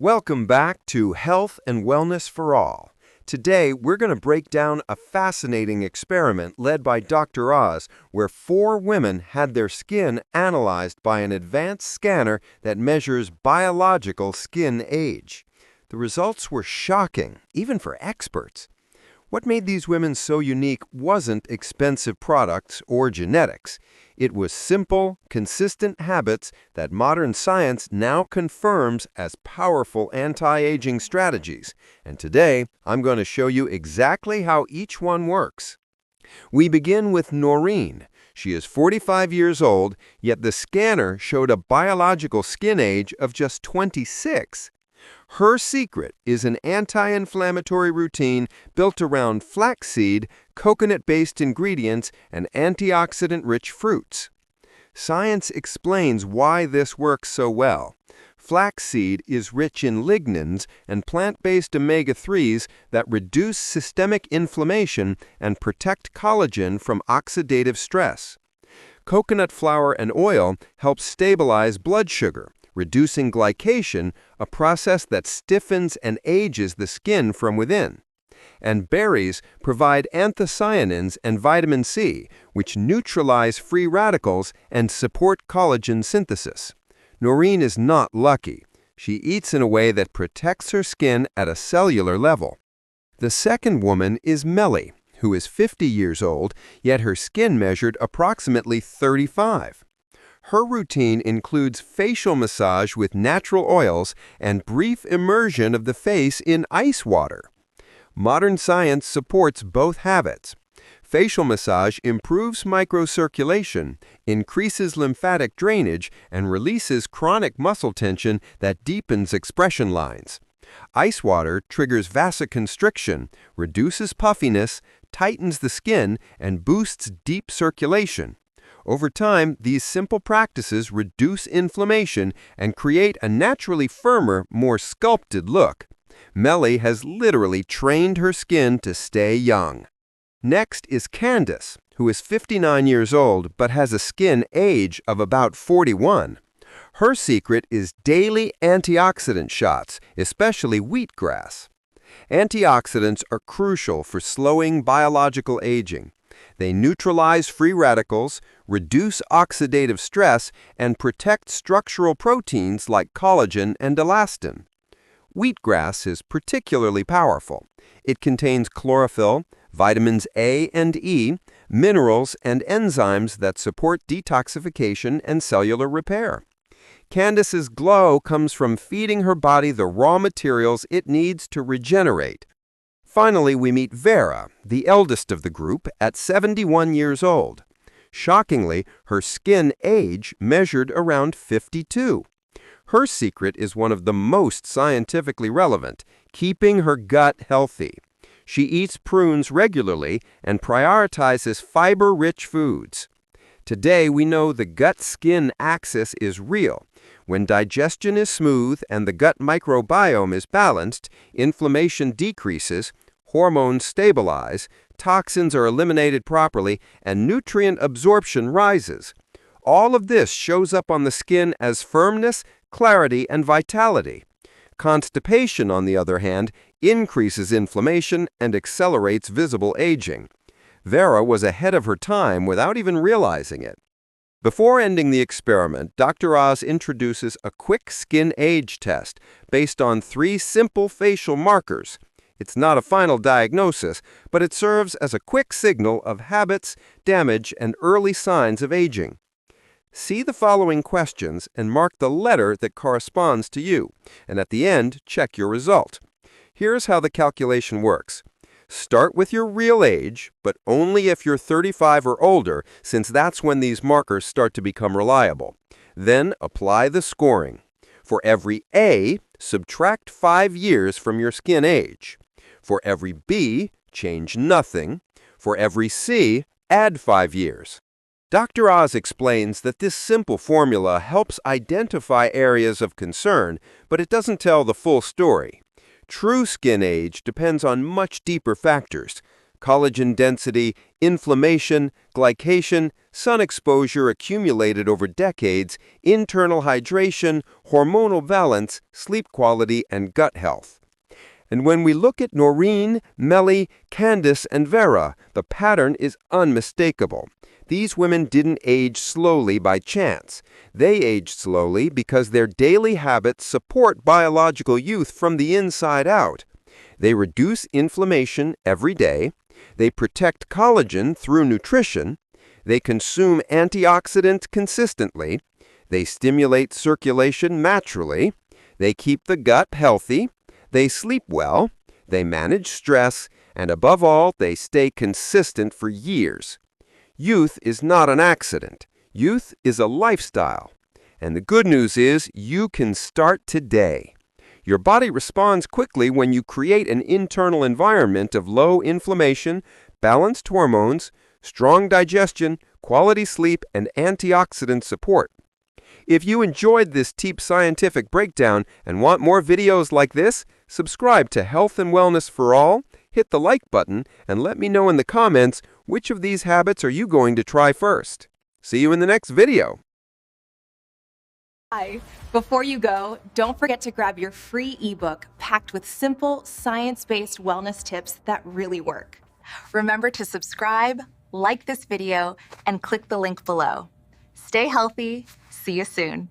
Welcome back to Health and Wellness for All. Today, we're going to break down a fascinating experiment led by Dr. Oz, where 4 women had their skin analyzed by an advanced scanner that measures biological skin age. The results were shocking, even for experts. What made these women so unique wasn't expensive products or genetics. It was simple, consistent habits that modern science now confirms as powerful anti-aging strategies. And today, I'm going to show you exactly how each one works. We begin with Noreen. She is 45 years old, yet the scanner showed a biological skin age of just 26. Her secret is an anti-inflammatory routine built around flaxseed, coconut-based ingredients, and antioxidant-rich fruits. Science explains why this works so well. Flaxseed is rich in lignans and plant-based omega-3s that reduce systemic inflammation and protect collagen from oxidative stress. Coconut flour and oil help stabilize blood sugar, reducing glycation, a process that stiffens and ages the skin from within. And berries provide anthocyanins and vitamin C, which neutralize free radicals and support collagen synthesis. Noreen is not lucky. She eats in a way that protects her skin at a cellular level. The second woman is Melly, who is 50 years old, yet her skin measured approximately 35. Her routine includes facial massage with natural oils and brief immersion of the face in ice water. Modern science supports both habits. Facial massage improves microcirculation, increases lymphatic drainage, and releases chronic muscle tension that deepens expression lines. Ice water triggers vasoconstriction, reduces puffiness, tightens the skin, and boosts deep circulation. Over time, these simple practices reduce inflammation and create a naturally firmer, more sculpted look. Melly has literally trained her skin to stay young. Next is Candace, who is 59 years old but has a skin age of about 41. Her secret is daily antioxidant shots, especially wheatgrass. Antioxidants are crucial for slowing biological aging. They neutralize free radicals, reduce oxidative stress, and protect structural proteins like collagen and elastin. Wheatgrass is particularly powerful. It contains chlorophyll, vitamins A and E, minerals, and enzymes that support detoxification and cellular repair. Candace's glow comes from feeding her body the raw materials it needs to regenerate. Finally, we meet Vera, the eldest of the group, at 71 years old. Shockingly, her skin age measured around 52. Her secret is one of the most scientifically relevant, keeping her gut healthy. She eats prunes regularly and prioritizes fiber-rich foods. Today, we know the gut-skin axis is real. When digestion is smooth and the gut microbiome is balanced, inflammation decreases, hormones stabilize, toxins are eliminated properly, and nutrient absorption rises. All of this shows up on the skin as firmness, clarity, and vitality. Constipation, on the other hand, increases inflammation and accelerates visible aging. Vera was ahead of her time without even realizing it. Before ending the experiment, Dr. Oz introduces a quick skin age test based on 3 simple facial markers. It's not a final diagnosis, but it serves as a quick signal of habits, damage, and early signs of aging. See the following questions and mark the letter that corresponds to you, and at the end, check your result. Here's how the calculation works. Start with your real age, but only if you're 35 or older, since that's when these markers start to become reliable. Then apply the scoring. For every A, subtract 5 years from your skin age. For every B, change nothing. For every C, add 5 years. Dr. Oz explains that this simple formula helps identify areas of concern, but it doesn't tell the full story. True skin age depends on much deeper factors. collagen density, inflammation, glycation, sun exposure accumulated over decades, internal hydration, hormonal balance, sleep quality, and gut health. And when we look at Noreen, Melly, Candace, and Vera, the pattern is unmistakable. These women didn't age slowly by chance. They aged slowly because their daily habits support biological youth from the inside out. They reduce inflammation every day. They protect collagen through nutrition. They consume antioxidants consistently. They stimulate circulation naturally. They keep the gut healthy. They sleep well, they manage stress, and above all, they stay consistent for years. Youth is not an accident. Youth is a lifestyle. And the good news is you can start today. Your body responds quickly when you create an internal environment of low inflammation, balanced hormones, strong digestion, quality sleep, and antioxidant support. If you enjoyed this deep scientific breakdown and want more videos like this, subscribe to Health and Wellness for All, hit the like button, and let me know in the comments which of these habits are you going to try first. See you in the next video. Hi. Before you go, don't forget to grab your free ebook packed with simple, science-based wellness tips that really work. Remember to subscribe, like this video, and click the link below. Stay healthy. See you soon.